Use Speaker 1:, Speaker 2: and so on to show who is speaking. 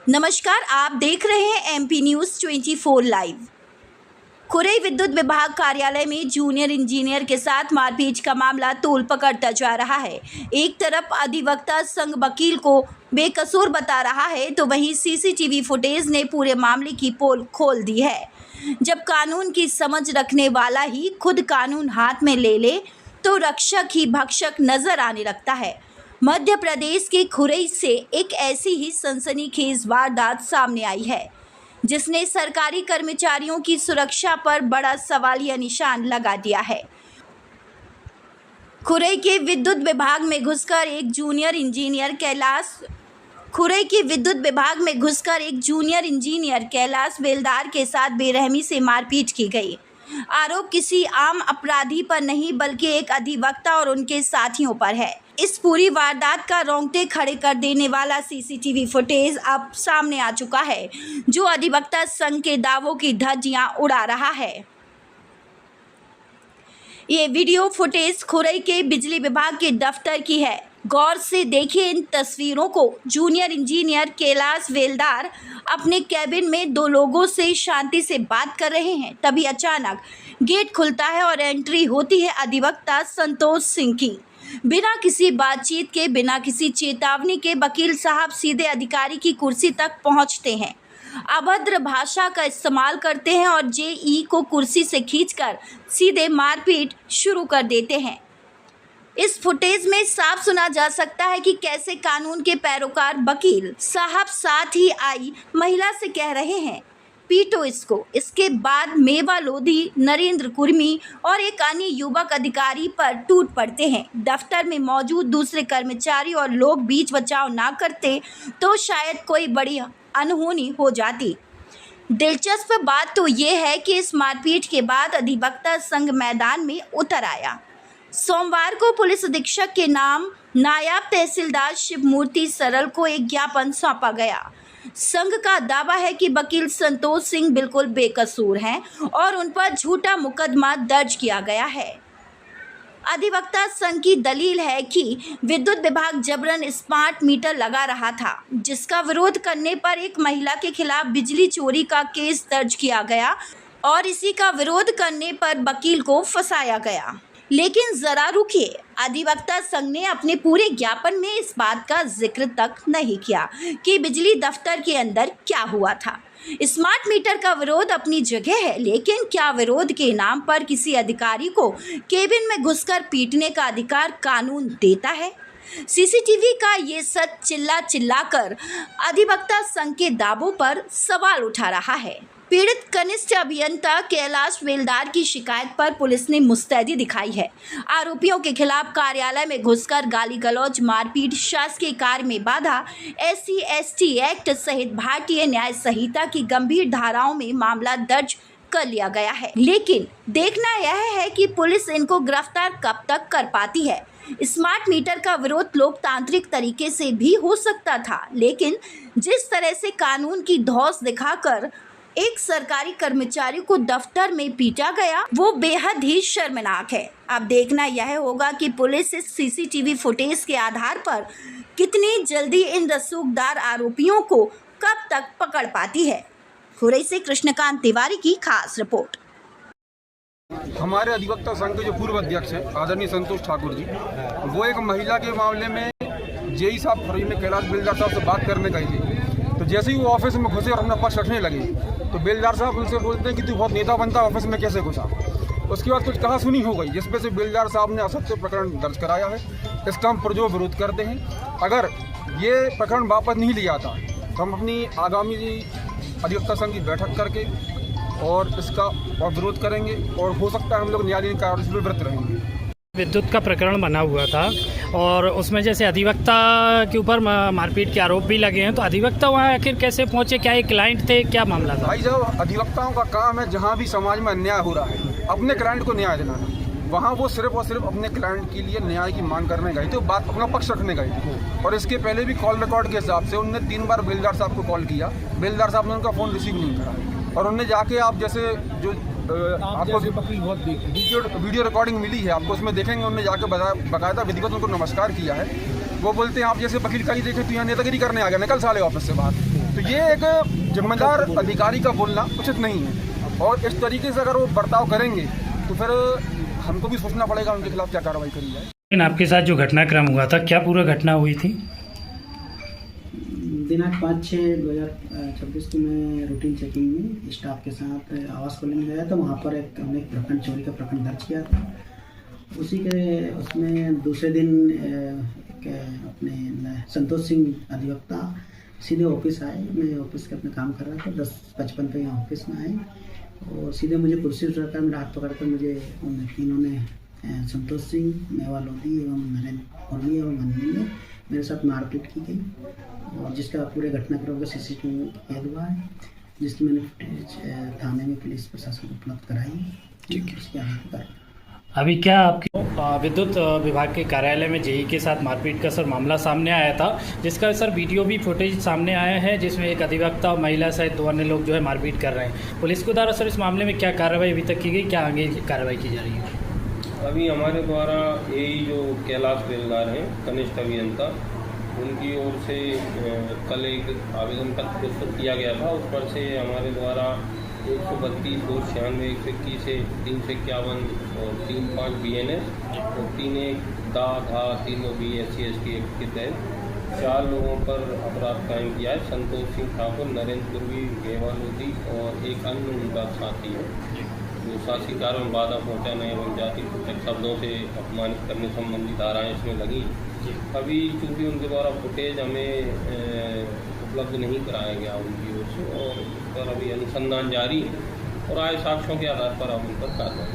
Speaker 1: नमस्कार, आप देख रहे हैं एमपी न्यूज़ 24 लाइव। खुरई विद्युत विभाग कार्यालय में जूनियर इंजीनियर के साथ मारपीट का मामला तूल पकड़ता जा रहा है। एक तरफ अधिवक्ता संघ वकील को बेकसूर बता रहा है, तो वहीं सीसीटीवी फुटेज ने पूरे मामले की पोल खोल दी है। जब कानून की समझ रखने वाला ही खुद कानून हाथ में ले ले तो रक्षक ही भक्षक नजर आने लगता है। मध्य प्रदेश के खुरई से एक ऐसी ही सनसनीखेज वारदात सामने आई है, जिसने सरकारी कर्मचारियों की सुरक्षा पर बड़ा सवालिया निशान लगा दिया है। खुरई के विद्युत विभाग में घुसकर एक जूनियर इंजीनियर कैलाश बेलदार के साथ बेरहमी से मारपीट की गई। आरोप किसी आम अपराधी पर नहीं बल्कि एक अधिवक्ता और उनके साथियों पर है। इस पूरी वारदात का रोंगटे खड़े कर देने वाला सीसीटीवी फुटेज अब सामने आ चुका है, जो अधिवक्ता संघ के दावों की धज्जियां उड़ा रहा है। ये वीडियो फुटेज खुरई के बिजली विभाग के दफ्तर की है। गौर से देखिए इन तस्वीरों को। जूनियर इंजीनियर कैलाश बेलदार अपने कैबिन में दो लोगों से शांति से बात कर रहे हैं। तभी अचानक गेट खुलता है और एंट्री होती है अधिवक्ता संतोष सिंह की। बिना किसी बातचीत के, बिना किसी चेतावनी के वकील साहब सीधे अधिकारी की कुर्सी तक पहुंचते हैं, अभद्र भाषा का इस्तेमाल करते हैं और जेई को कुर्सी से खींचकर सीधे मारपीट शुरू कर देते हैं। इस फुटेज में साफ सुना जा सकता है कि कैसे कानून के पैरोकार वकील साहब साथ ही आई महिला से कह रहे हैं, पीटो इसको। इसके बाद मेवा लोधी, नरेंद्र कुर्मी और एक अन्य युवक अधिकारी पर टूट पड़ते हैं। दफ्तर में मौजूद दूसरे कर्मचारी और लोग बीच बचाव ना करते तो शायद कोई बड़ी अनहोनी हो जाती। दिलचस्प बात तो ये है कि इस मारपीट के बाद अधिवक्ता संघ मैदान में उतर आया। सोमवार को पुलिस अधीक्षक के नाम नायब तहसीलदार शिवमूर्ति सरल को एक ज्ञापन सौंपा गया। संघ का दावा है कि वकील संतोष सिंह बिल्कुल बेकसूर हैं और उन पर झूठा मुकदमा दर्ज किया गया है। अधिवक्ता संघ की दलील है कि विद्युत विभाग जबरन स्मार्ट मीटर लगा रहा था, जिसका विरोध करने पर एक महिला के खिलाफ बिजली चोरी का केस दर्ज किया गया और इसी का विरोध करने पर वकील को फंसाया गया। लेकिन जरा रुकिए, अधिवक्ता संघ ने अपने पूरे ज्ञापन में इस बात का जिक्र तक नहीं किया कि बिजली दफ्तर के अंदर क्या हुआ था। स्मार्ट मीटर का विरोध अपनी जगह है, लेकिन क्या विरोध के नाम पर किसी अधिकारी को केबिन में घुसकर पीटने का अधिकार कानून देता है? सीसीटीवी का ये सच चिल्ला कर अधिवक्ता संघ के दावों पर सवाल उठा रहा है। पीड़ित कनिष्ठ अभियंता कैलाश बेलदार की शिकायत पर पुलिस ने मुस्तैदी दिखाई है। आरोपियों के खिलाफ कार्यालय में घुसकर गाली गलौज, मारपीट, शासकीय कार्य में बाधा, SC/ST एक्ट सहित भारतीय न्याय संहिता की गंभीर धाराओं में मामला दर्ज कर लिया गया है। लेकिन देखना यह है कि पुलिस इनको गिरफ्तार कब तक कर पाती है। स्मार्ट मीटर का विरोध लोकतांत्रिक तरीके से भी हो सकता था, लेकिन जिस तरह से कानून की धौंस दिखाकर एक सरकारी कर्मचारी को दफ्तर में पीटा गया, वो बेहद ही शर्मनाक है। अब देखना यह होगा कि पुलिस इस सीसीटीवी फुटेज के आधार पर कितनी जल्दी इन रसूखदार आरोपियों को कब तक पकड़ पाती है। खुरई से कृष्णकांत तिवारी की खास रिपोर्ट।
Speaker 2: हमारे अधिवक्ता संघ के जो पूर्व अध्यक्ष हैं आदरणीय संतोष ठाकुर जी, वो एक महिला के मामले में जेई साहब खुरई में कैलाश बेलदार साहब से बात करने गए थे। तो जैसे ही वो ऑफिस में घुसे और अपना पक्ष रखने लगे, तो बेलदार साहब उनसे बोलते हैं कि तू बहुत नेता बनता, ऑफिस में कैसे घुसा। उसके बाद कुछ कहा सुनी हो गई, जिसपे से बेलदार साहब ने असत्य प्रकरण दर्ज कराया है। इसका हम पुरजोर विरोध करते हैं। अगर ये प्रकरण वापस नहीं लिया था तो हम अपनी आगामी अधिवक्ता संघ की बैठक करके और इसका विरोध करेंगे और हो सकता है हम लोग न्यायालयीन कार्रवाई से विरत रहेंगे।
Speaker 3: विद्युत का प्रकरण बना हुआ था और उसमें जैसे अधिवक्ता के ऊपर मारपीट के आरोप भी लगे हैं, तो अधिवक्ता वहाँ आखिर कैसे पहुँचे? क्या एक क्लाइंट थे, क्या मामला था?
Speaker 2: भाई साहब, अधिवक्ताओं का काम है जहाँ भी समाज में अन्याय हो रहा है अपने क्लाइंट को न्याय दिलाना। वहाँ वो सिर्फ और सिर्फ अपने क्लाइंट के लिए न्याय की मांग करने गए थे, बात अपना पक्ष रखने गए थे। और इसके पहले भी कॉल रिकॉर्ड के हिसाब से उन्होंने 3 बार बेलदार साहब को कॉल किया, बेलदार साहब ने उनका फ़ोन रिसीव नहीं करा। और उन्होंने जाके आप जैसे जो आपको वीडियो रिकॉर्डिंग मिली है, आपको उसमें देखेंगे, उन्होंने जाके बाकायदा विधिवत उनको नमस्कार किया है। वो बोलते हैं आप जैसे वकील का ही देखे तो यहाँ नेतागिरी करने आ गया, निकल साले ऑफिस से बाहर। तो ये एक जिम्मेदार अधिकारी का बोलना उचित नहीं है, और इस तरीके से अगर वो बर्ताव करेंगे तो फिर हमको भी सोचना पड़ेगा उनके खिलाफ क्या कार्रवाई करी जाए।
Speaker 3: लेकिन आपके साथ जो घटनाक्रम हुआ था, क्या पूरा घटना हुई थी?
Speaker 4: दिनांक 5/6/2026 को मैं रूटीन चेकिंग में स्टाफ के साथ आवास कॉलोनी गया था। वहाँ पर हमने एक प्रकरण चोरी का प्रकरण दर्ज किया था। उसमें दूसरे दिन अपने संतोष सिंह अधिवक्ता सीधे ऑफिस आए। मैं ऑफिस के अपने काम कर रहा था, 10:55 पे यहाँ ऑफिस में आए और सीधे मुझे कुर्सी पर रखकर मेरा हाथ पकड़कर मुझे उन तीनों ने, संतोष सिंह, मेवा लोधी एवं नरेंद्र होली एवं अनिल ने मेरे साथ मारपीट की गई, और जिसका पूरे घटनाक्रम का सीसीटीवी कैद हुआ है, जिसकी मैंने फुटेज थाने में पुलिस प्रशासन को उपलब्ध कराई। ठीक है, इसकी आगे की कार्रवाई।
Speaker 3: अभी क्या आपके विद्युत विभाग के कार्यालय में जेई के साथ मारपीट का सर मामला सामने आया था, जिसका सर वीडियो भी फुटेज सामने आया है, जिसमें एक अधिवक्ता महिला सहित 2 अन्य लोग जो है मारपीट कर रहे हैं। पुलिस के द्वारा सर इस मामले में क्या कार्रवाई अभी तक की गई, क्या आगे कार्रवाई की जा रही है?
Speaker 5: अभी हमारे द्वारा यही जो कैलाश बेलदार हैं कनिष्ठ अभियंता, उनकी ओर से कल एक आवेदन पत्र प्रस्तुत किया गया था। उस पर से हमारे द्वारा 132, 296, 121 से 351 और 35 BNS और 31 धा 3 BSC ST एक्ट के तहत 4 लोगों पर अपराध कायम किया है। संतोष सिंह ठाकुर, नरेंद्र पूर्वी, गेवा लोधी और एक अन्य उनका साथी है, जो शासी कार्य में बाधा पहुंचाने एवं जाति सूचक शब्दों से अपमानित करने संबंधी धाराएं इसमें लगी। अभी चूँकि उनके द्वारा फुटेज हमें उपलब्ध नहीं कराया गया उनकी ओर से, और उस पर अभी अनुसंधान जारी है और आए साक्ष्यों के आधार पर हम उन पर कार्रवाई